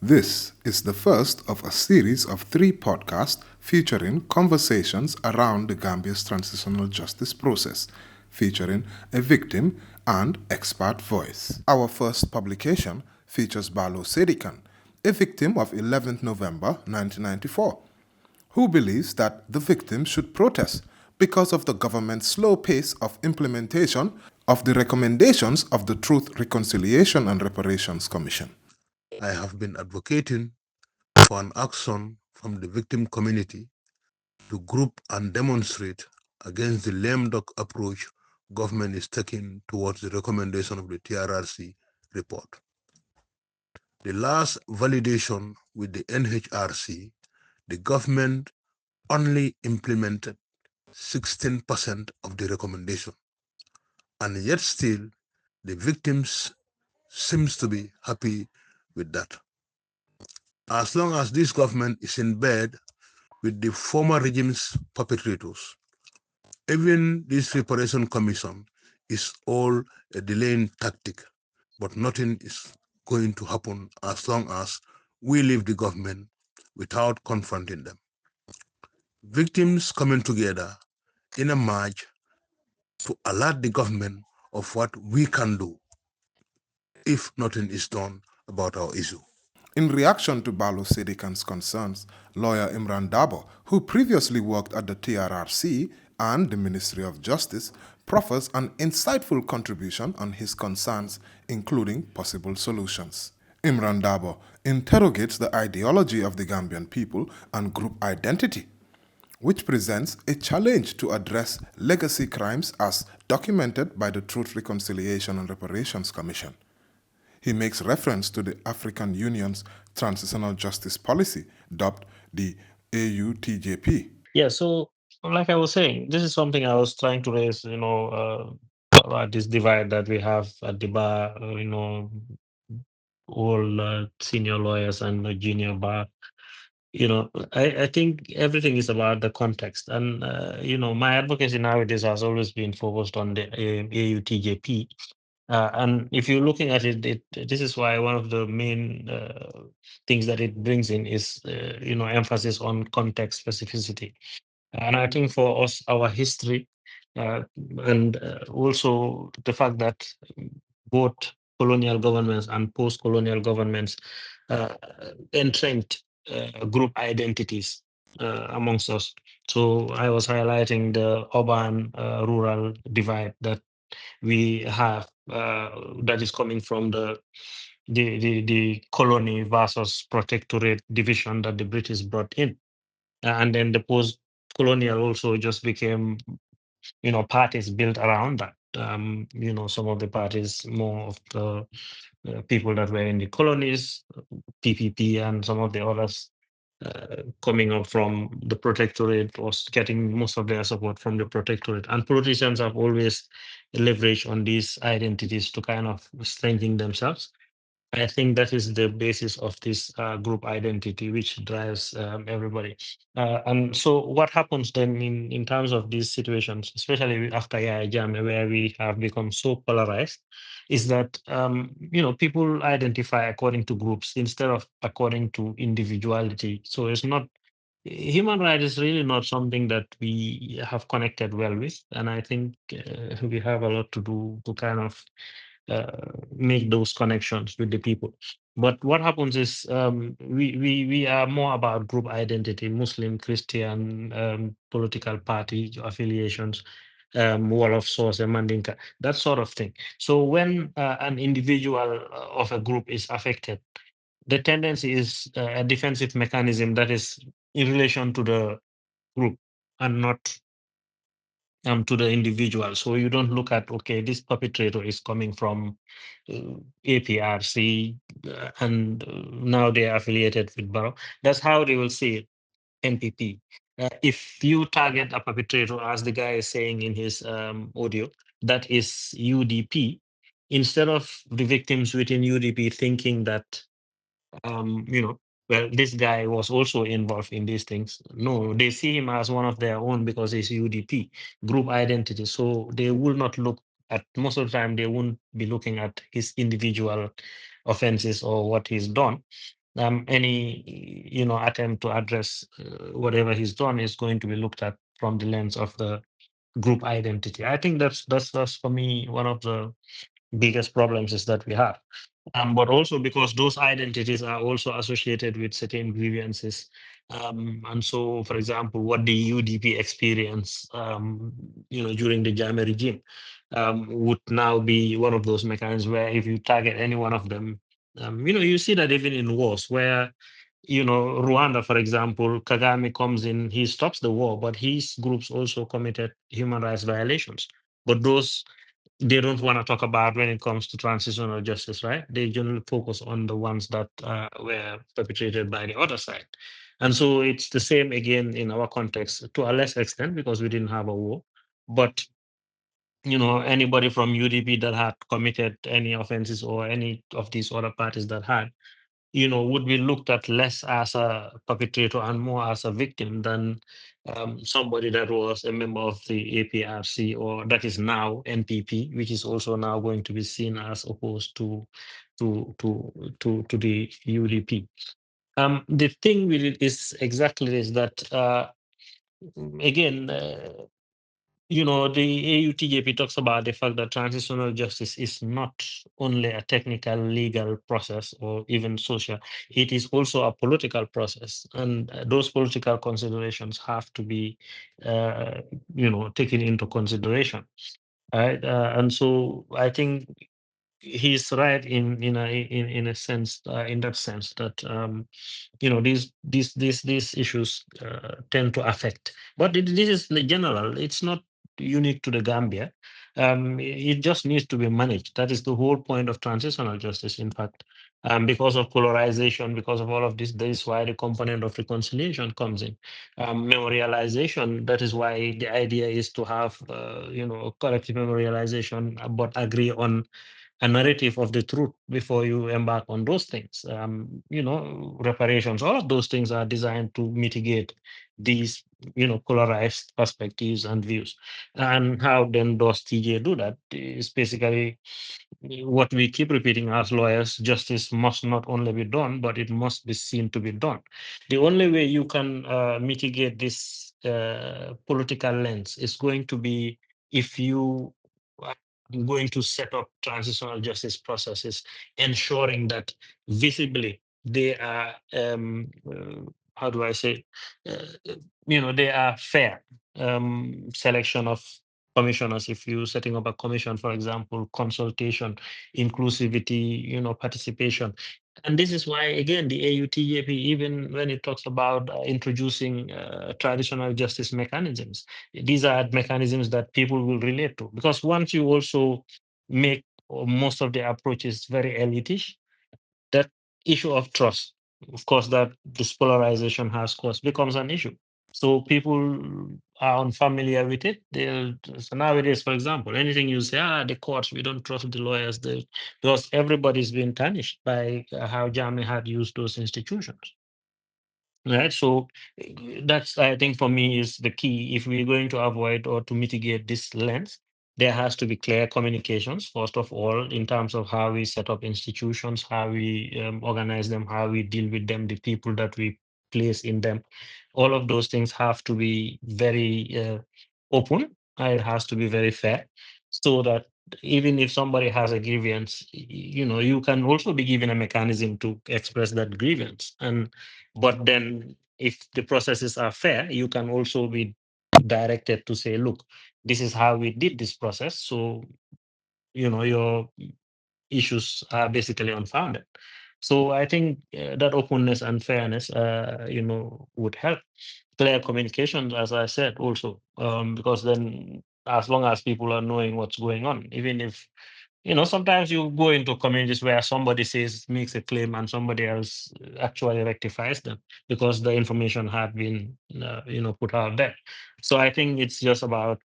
This is the first of a series of 3 podcasts featuring conversations around the Gambia's transitional justice process, featuring a victim and expert voice. Our first publication features Ballo Saidykhan, a victim of 11th November 1994, who believes that the victims should protest because of the government's slow pace of implementation of the recommendations of the Truth, Reconciliation and Reparations Commission. I have been advocating for an action from the victim community to group and demonstrate against the lame duck approach government is taking towards the recommendation of the TRRC report. The last validation with the NHRC, the government only implemented 16% of the recommendation, and yet still the victims seems to be happy with that. As long as this government is in bed with the former regime's perpetrators, even this Reparation Commission is all a delaying tactic, but nothing is going to happen as long as we leave the government without confronting them. Victims coming together in a march to alert the government of what we can do if nothing is done about our issue. In reaction to Ballo Saidykhan's concerns, Lawyer Imran Darboe, who previously worked at the TRRC and the Ministry of Justice, proffers an insightful contribution on his concerns, including possible solutions. Imran Darboe interrogates the ideology of the Gambian people and group identity, which presents a challenge to address legacy crimes as documented by the Truth, Reconciliation and Reparations Commission. He makes reference to the African Union's Transitional Justice Policy, dubbed the AUTJP. Yeah, so like I was saying, this is something I was trying to raise, about this divide that we have at the bar, all senior lawyers and the junior bar. I think everything is about the context. And, my advocacy nowadays has always been focused on the AUTJP. And if you're looking at it, this is why one of the main things that it brings in is, emphasis on context specificity. And I think for us, our history uh, and also the fact that both colonial governments and post-colonial governments uh, entrenched group identities amongst us. So I was highlighting the urban-rural divide that we have that is coming from the colony versus protectorate division that the British brought in. And then the post-colonial also just became, parties built around that. Some of the parties, more of the people that were in the colonies, PPP, and some of the others coming up from the protectorate was getting most of their support from the protectorate. And politicians have always leveraged on these identities to kind of strengthen themselves. I think that is the basis of this group identity, which drives everybody. And so, what happens then in terms of these situations, especially after Yaya Jammeh, where we have become so polarized, is that people identify according to groups instead of according to individuality. So it's not human right is really not something that we have connected well with, and I think we have a lot to do to kind of make those connections with the people. But what happens is we are more about group identity, Muslim, Christian, political party affiliations, wall of source, and Mandinka, that sort of thing. So when an individual of a group is affected, the tendency is a defensive mechanism that is in relation to the group and not to the individual. So you don't look at, okay, this perpetrator is coming from APRC and now they are affiliated with Barrow. That's how they will see it, NPP. If you target a perpetrator, as the guy is saying in his audio, that is UDP, instead of the victims within UDP thinking that um, you know, well, this guy was also involved in these things. No, they see him as one of their own because he's UDP, group identity. So they will not look at, most of the time, they won't be looking at his individual offenses or what he's done. any attempt to address whatever he's done is going to be looked at from the lens of the group identity. I think that's for me one of the biggest problems is that we have. But also because those identities are also associated with certain grievances. And so, for example, what the UDP experience, during the Jame regime, would now be one of those mechanisms where if you target any one of them, you see that even in wars where, Rwanda, for example, Kagame comes in, he stops the war, but his groups also committed human rights violations. But those they don't want to talk about when it comes to transitional justice, right? They generally focus on the ones that were perpetrated by the other side. And so it's the same again in our context to a less extent because we didn't have a war. But anybody from UDP that had committed any offenses or any of these other parties that had, would be looked at less as a perpetrator and more as a victim than somebody that was a member of the APRC or that is now NPP, which is also now going to be seen as opposed to the UDP. The thing with it is exactly this that again. The AUTJP talks about the fact that transitional justice is not only a technical legal process or even social, it is also a political process. And those political considerations have to be, taken into consideration. Right? And so I think he's right in a sense in that sense that these issues tend to affect but this is the general, it's not unique to the Gambia. It just needs to be managed. That is the whole point of transitional justice, in fact. Because of polarization, because of all of this, that is why the component of reconciliation comes in. Memorialization, that is why the idea is to have collective memorialization but agree on a narrative of the truth before you embark on those things. Reparations, all of those things are designed to mitigate these, polarized perspectives and views. And how then does TJ do that? Is basically what we keep repeating as lawyers: justice must not only be done, but it must be seen to be done. The only way you can mitigate this political lens is going to be if you are going to set up transitional justice processes, ensuring that visibly they are, how do I say, they are fair. Selection of commissioners, if you're setting up a commission, for example, consultation, inclusivity, participation. And this is why, again, the AUTJP, even when it talks about introducing traditional justice mechanisms, these are mechanisms that people will relate to. Because once you also make most of the approaches very elitish, that issue of trust, of course, that this polarization has caused becomes an issue. So people are unfamiliar with it. So nowadays, for example, anything you say, the courts, we don't trust the lawyers, because everybody's been tarnished by how Germany had used those institutions. Right. So that's, I think, for me, is the key. If we're going to avoid or to mitigate this lens, there has to be clear communications, first of all, in terms of how we set up institutions, how we organize them, how we deal with them, the people that we place in them. All of those things have to be very open. It has to be very fair, so that even if somebody has a grievance, you can also be given a mechanism to express that grievance. But then if the processes are fair, you can also be directed to say, look, this is how we did this process. So, your issues are basically unfounded. So I think that openness and fairness, would help. Clear communication, as I said, also, because then as long as people are knowing what's going on, even if sometimes you go into communities where somebody makes a claim and somebody else actually rectifies them because the information had been, put out there. So I think it's just about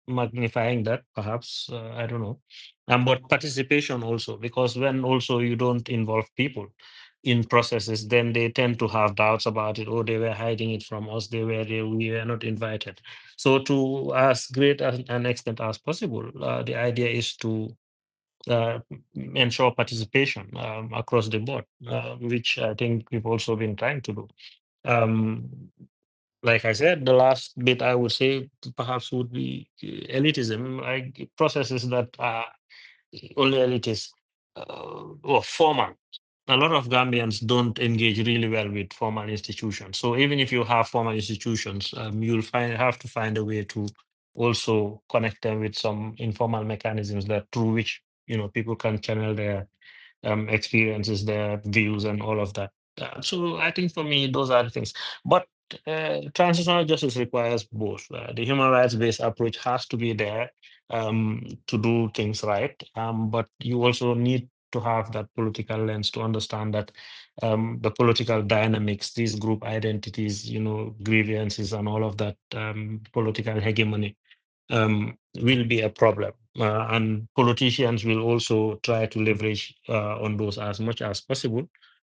magnifying that, perhaps. I don't know. But participation also, because when also you don't involve people in processes, then they tend to have doubts about it. Oh, they were hiding it from us. We were not invited. So to as great an extent as possible, the idea is to ensure participation across the board, which I think we've also been trying to do. Like I said, the last bit I would say perhaps would be elitism, like processes that are only elitist or formal. A lot of Gambians don't engage really well with formal institutions. So even if you have formal institutions, you'll have to find a way to also connect them with some informal mechanisms that through which people can channel their experiences, their views, and all of that. So I think for me, those are the things. But transitional justice requires both. The human rights-based approach has to be there to do things right, but you also need to have that political lens to understand that the political dynamics, these group identities, grievances, and all of that political hegemony will be a problem. And politicians will also try to leverage on those as much as possible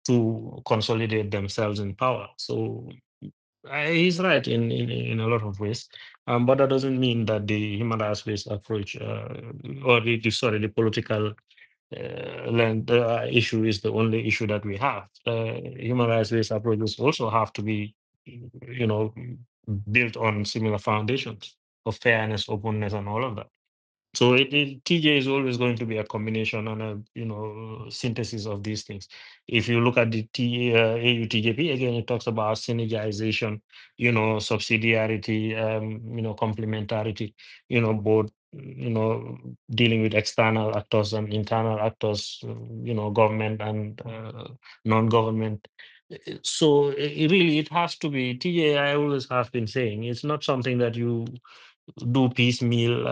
to consolidate themselves in power. So he's right in a lot of ways, but that doesn't mean that the human rights-based approach or the political issue is the only issue that we have. Human rights-based approaches also have to be, built on similar foundations of fairness, openness, and all of that. So TJ is always going to be a combination and a synthesis of these things. If you look at the AUTJP again, it talks about synergization, subsidiarity, complementarity, both dealing with external actors and internal actors, government and non-government. So really, it has to be TJ. I always have been saying it's not something that you do piecemeal.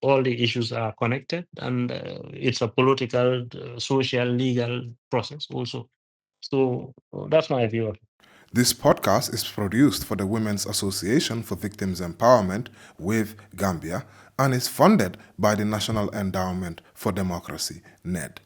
All the issues are connected, and it's a political, social, legal process also. So that's my view of it. This podcast is produced for the Women's Association for Victims Empowerment with Gambia and is funded by the National Endowment for Democracy, NED.